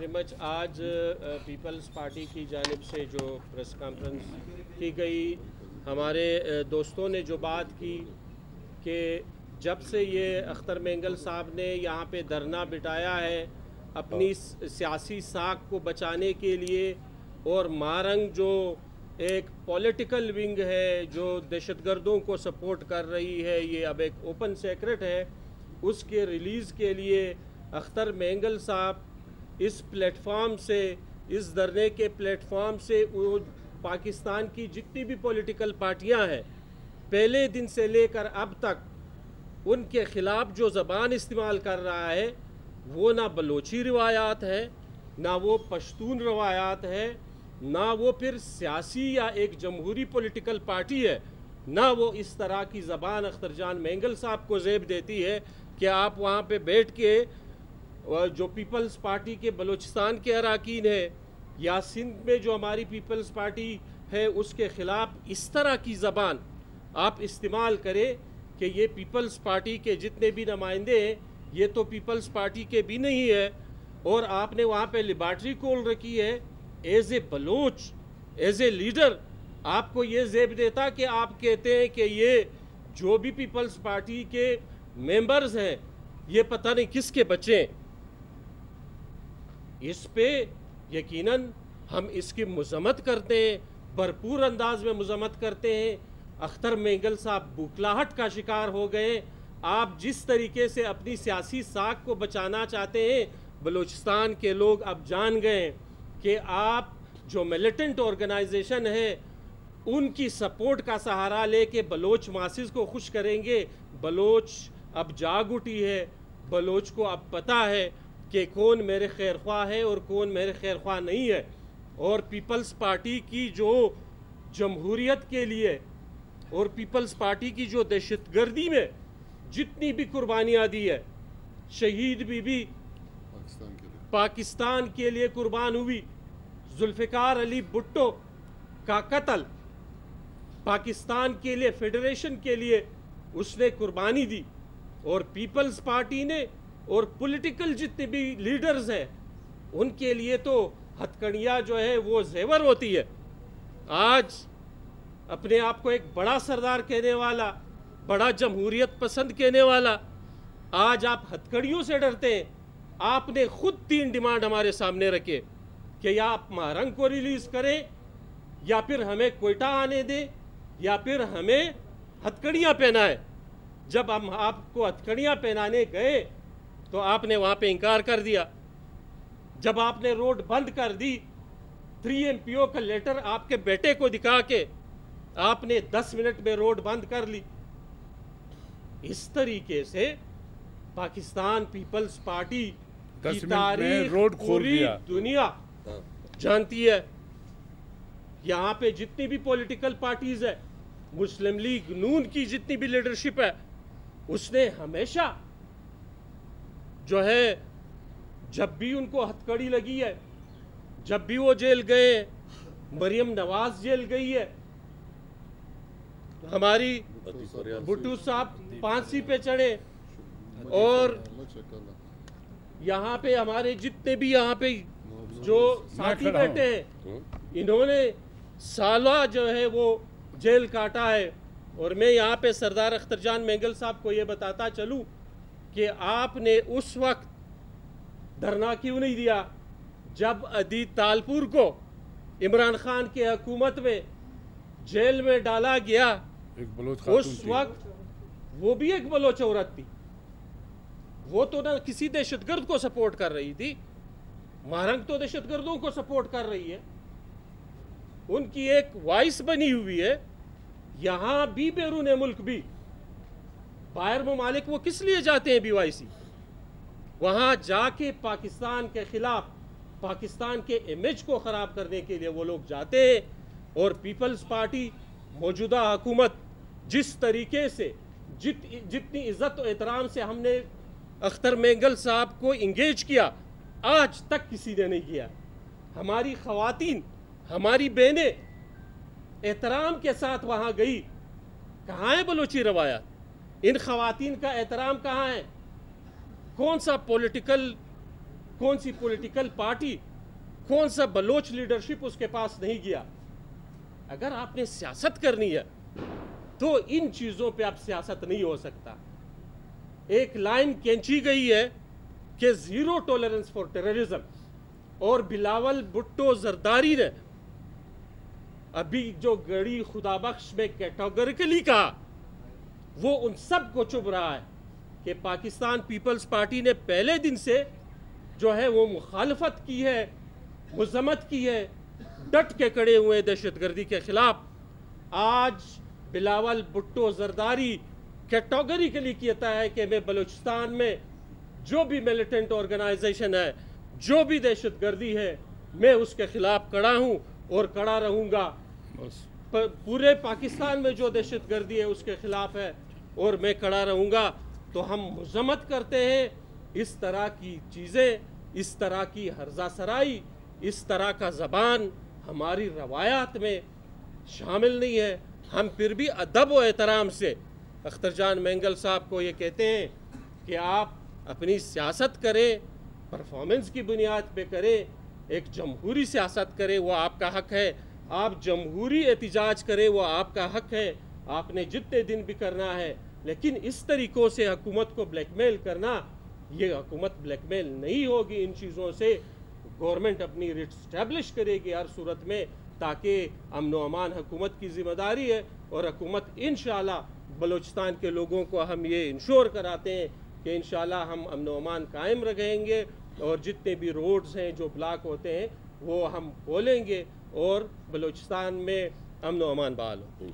Very much. آج Peoples party کی جانب سے جو پریس کانفرنس کی گئی، ہمارے دوستوں نے جو بات کی کہ جب سے یہ اختر مینگل صاحب نے یہاں پہ دھرنا بٹھایا ہے اپنی سیاسی ساکھ کو بچانے کے لیے، اور مارنگ جو ایک پولیٹیکل ونگ ہے جو دہشت گردوں کو سپورٹ کر رہی ہے، یہ اب ایک اوپن سیکرٹ ہے، اس کے ریلیز کے لیے اختر مینگل صاحب اس پلیٹ فارم سے، اس دھرنے کے پلیٹ فارم سے، وہ پاکستان کی جتنی بھی پولیٹیکل پارٹیاں ہیں پہلے دن سے لے کر اب تک ان کے خلاف جو زبان استعمال کر رہا ہے وہ نہ بلوچی روایات ہے، نہ وہ پشتون روایات ہے، نہ وہ پھر سیاسی یا ایک جمہوری پولیٹیکل پارٹی ہے، نہ وہ اس طرح کی زبان اختر جان مینگل صاحب کو زیب دیتی ہے کہ آپ وہاں پہ بیٹھ کے جو پیپلز پارٹی کے بلوچستان کے اراکین ہیں یا سندھ میں جو ہماری پیپلز پارٹی ہے اس کے خلاف اس طرح کی زبان آپ استعمال کریں کہ یہ پیپلز پارٹی کے جتنے بھی نمائندے ہیں یہ تو پیپلز پارٹی کے بھی نہیں ہے، اور آپ نے وہاں پہ لیبارٹری کھول رکھی ہے. As a Baloch, as a leader آپ کو یہ زیب دیتا کہ آپ کہتے ہیں کہ یہ جو بھی پیپلز پارٹی کے ممبرز ہیں یہ پتہ نہیں کس کے بچے ہیں. اس پہ یقیناً ہم اس کی مذمت کرتے ہیں، بھرپور انداز میں مذمت کرتے ہیں. اختر مینگل صاحب بوکھلاہٹ کا شکار ہو گئے. آپ جس طریقے سے اپنی سیاسی ساکھ کو بچانا چاہتے ہیں، بلوچستان کے لوگ اب جان گئے کہ آپ جو ملیٹنٹ آرگنائزیشن ہے ان کی سپورٹ کا سہارا لے کے بلوچ ماسز کو خوش کریں گے. بلوچ اب جاگ اٹھی ہے، بلوچ کو اب پتہ ہے کہ کون میرے خیر خواہ ہے اور کون میرے خیر خواہ نہیں ہے. اور پیپلز پارٹی کی جو جمہوریت کے لیے اور پیپلز پارٹی کی جو دہشت گردی میں جتنی بھی قربانیاں دی ہے، شہید بی بی پاکستان کے لیے قربان ہوئی، ذوالفقار علی بھٹو کا قتل پاکستان کے لیے، فیڈریشن کے لیے اس نے قربانی دی، اور پیپلز پارٹی نے اور پولیٹیکل جتنے بھی لیڈرز ہیں ان کے لیے تو ہتھکڑیاں جو ہے وہ زیور ہوتی ہے. آج اپنے آپ کو ایک بڑا سردار کہنے والا، بڑا جمہوریت پسند کہنے والا، آج آپ ہتھکڑیوں سے ڈرتے ہیں. آپ نے خود 3 ڈیمانڈ ہمارے سامنے رکھے کہ یا آپ مہرنگ کو ریلیز کریں، یا پھر ہمیں کوئٹہ آنے دیں، یا پھر ہمیں ہتھکڑیاں پہنائیں. جب ہم آپ کو ہتھکڑیاں پہنانے گئے تو آپ نے وہاں پہ انکار کر دیا. جب آپ نے روڈ بند کر دی، 3 MPO کا لیٹر آپ کے بیٹے کو دکھا کے آپ نے 10 منٹ میں روڈ بند کر لی. اس طریقے سے پاکستان پیپلز پارٹی کی تاریخ پوری دنیا جانتی ہے. یہاں پہ جتنی بھی پولیٹیکل پارٹیز ہے، مسلم لیگ نون کی جتنی بھی لیڈرشپ ہے، اس نے ہمیشہ جو ہے جب بھی ان کو ہتھکڑی لگی ہے، جب بھی وہ جیل گئے، مریم نواز جیل گئی ہے، ہماری بھٹو صاحب پھانسی پہ چڑھے، اور یہاں پہ ہمارے جتنے بھی یہاں پہ جو ساتھی بیٹھے ہیں انہوں نے سالہ جو ہے وہ جیل کاٹا ہے. اور میں یہاں پہ سردار اختر جان مینگل صاحب کو یہ بتاتا چلوں کہ آپ نے اس وقت دھرنا کیوں نہیں دیا جب عدید تالپور کو عمران خان کی حکومت میں جیل میں ڈالا گیا. اس وقت وہ بھی ایک بلوچ عورت تھی، وہ تو نہ کسی دہشت گرد کو سپورٹ کر رہی تھی، مہرنگ تو دہشت گردوں کو سپورٹ کر رہی ہے، ان کی ایک وائس بنی ہوئی ہے. یہاں بھی بیرون ملک بھی باہر ممالک وہ کس لیے جاتے ہیں BYC؟ وہاں جا کے پاکستان کے خلاف، پاکستان کے امیج کو خراب کرنے کے لیے وہ لوگ جاتے ہیں. اور پیپلز پارٹی موجودہ حکومت جس طریقے سے جتنی عزت و احترام سے ہم نے اختر مینگل صاحب کو انگیج کیا، آج تک کسی نے نہیں کیا. ہماری خواتین، ہماری بہنیں احترام کے ساتھ وہاں گئی. کہاں ہے بلوچی روایات؟ ان خواتین کا احترام کہاں ہے؟ کون سا پولیٹیکل کون سی پولیٹیکل پارٹی، کون سا بلوچ لیڈرشپ اس کے پاس نہیں گیا؟ اگر آپ نے سیاست کرنی ہے تو ان چیزوں پہ اب سیاست نہیں ہو سکتا۔ ایک لائن کھینچی گئی ہے کہ زیرو ٹولرنس فار ٹیررزم، اور بلاول بھٹو زرداری نے ابھی جو گڑی خدا بخش میں کیٹاگوریکلی کہا، وہ ان سب کو چبھ رہا ہے کہ پاکستان پیپلز پارٹی نے پہلے دن سے جو ہے وہ مخالفت کی ہے، مذمت کی ہے، ڈٹ کے کھڑے ہوئے دہشت گردی کے خلاف۔ آج بلاول بھٹو زرداری کیٹاگوریکلی کہتا ہے کہ میں بلوچستان میں جو بھی ملیٹنٹ آرگنائزیشن ہے، جو بھی دہشت گردی ہے، میں اس کے خلاف کھڑا ہوں اور کھڑا رہوں گا۔ پورے پاکستان میں جو دہشت گردی ہے اس کے خلاف ہے اور میں کھڑا رہوں گا۔ تو ہم مذمت کرتے ہیں اس طرح کی چیزیں، اس طرح کی ہرزہ سرائی، اس طرح کا زبان ہماری روایات میں شامل نہیں ہے۔ ہم پھر بھی ادب و احترام سے اختر جان مینگل صاحب کو یہ کہتے ہیں کہ آپ اپنی سیاست کریں، پرفارمنس کی بنیاد پہ کریں، ایک جمہوری سیاست کریں، وہ آپ کا حق ہے۔ آپ جمہوری احتجاج کریں، وہ آپ کا حق ہے، آپ نے جتنے دن بھی کرنا ہے۔ لیکن اس طریقوں سے حکومت کو بلیک میل کرنا، یہ حکومت بلیک میل نہیں ہوگی۔ ان چیزوں سے گورنمنٹ اپنی ریٹ اسٹیبلش کرے گی ہر صورت میں، تاکہ امن و امان حکومت کی ذمہ داری ہے، اور حکومت انشاءاللہ بلوچستان کے لوگوں کو ہم یہ انشور کراتے ہیں کہ انشاءاللہ ہم امن و امان قائم رکھیں گے، اور جتنے بھی روڈز ہیں جو بلاک ہوتے ہیں وہ ہم کھولیں گے، اور بلوچستان میں امن و امان بحال ہو۔